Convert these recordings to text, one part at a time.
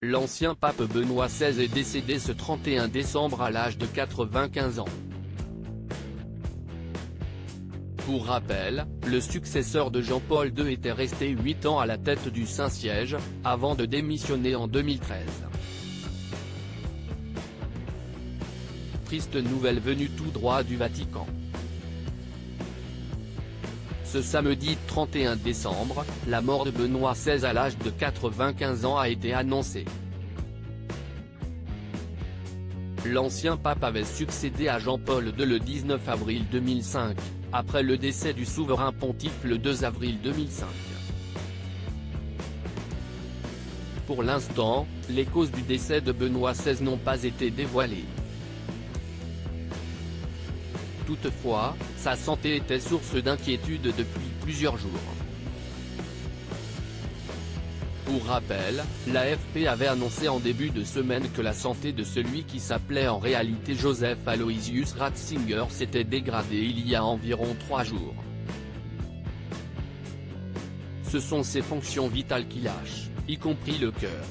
L'ancien pape Benoît XVI est décédé ce 31 décembre à l'âge de 95 ans. Pour rappel, le successeur de Jean-Paul II était resté 8 ans à la tête du Saint-Siège, avant de démissionner en 2013. Triste nouvelle venue tout droit du Vatican. Ce samedi 31 décembre, la mort de Benoît XVI à l'âge de 95 ans a été annoncée. L'ancien pape avait succédé à Jean-Paul II le 19 avril 2005, après le décès du souverain pontife le 2 avril 2005. Pour l'instant, les causes du décès de Benoît XVI n'ont pas été dévoilées. Toutefois, sa santé était source d'inquiétude depuis plusieurs jours. Pour rappel, l'AFP avait annoncé en début de semaine que la santé de celui qui s'appelait en réalité Joseph Aloysius Ratzinger s'était dégradée il y a environ 3 jours. Ce sont ses fonctions vitales qui lâchent, y compris le cœur.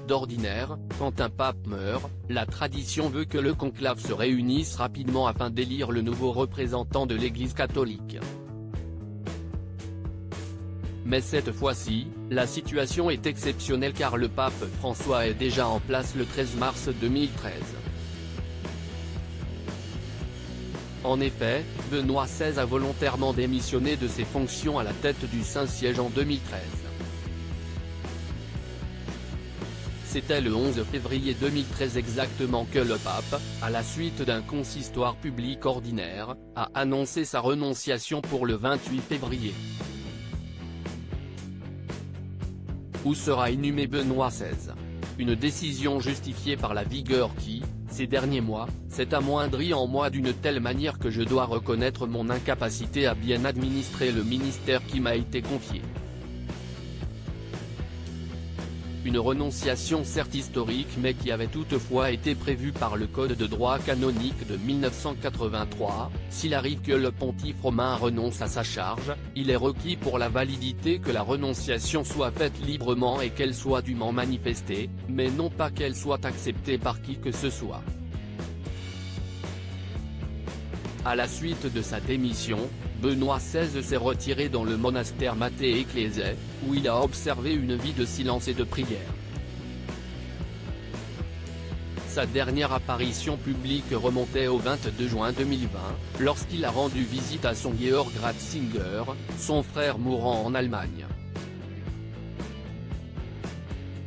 D'ordinaire, quand un pape meurt, la tradition veut que le conclave se réunisse rapidement afin d'élire le nouveau représentant de l'Église catholique. Mais cette fois-ci, la situation est exceptionnelle car le pape François est déjà en place le 13 mars 2013. En effet, Benoît XVI a volontairement démissionné de ses fonctions à la tête du Saint-Siège en 2013. C'était le 11 février 2013 exactement que le pape, à la suite d'un consistoire public ordinaire, a annoncé sa renonciation pour le 28 février. Où sera inhumé Benoît XVI? Une décision justifiée par la vigueur qui, ces derniers mois, s'est amoindrie en moi d'une telle manière que je dois reconnaître mon incapacité à bien administrer le ministère qui m'a été confié. Une renonciation certes historique mais qui avait toutefois été prévue par le Code de droit canonique de 1983, s'il arrive que le pontife romain renonce à sa charge, il est requis pour la validité que la renonciation soit faite librement et qu'elle soit dûment manifestée, mais non pas qu'elle soit acceptée par qui que ce soit. À la suite de sa démission, Benoît XVI s'est retiré dans le monastère Mater Ecclesiae, où il a observé une vie de silence et de prière. Sa dernière apparition publique remontait au 22 juin 2020, lorsqu'il a rendu visite à son Georg Ratzinger, son frère mourant en Allemagne.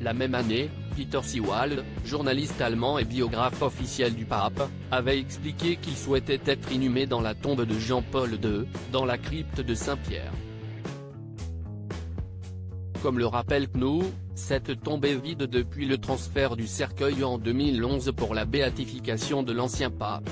La même année, Peter Sewald, journaliste allemand et biographe officiel du pape, avait expliqué qu'il souhaitait être inhumé dans la tombe de Jean-Paul II, dans la crypte de Saint-Pierre. Comme le rappelle CNOU, cette tombe est vide depuis le transfert du cercueil en 2011 pour la béatification de l'ancien pape.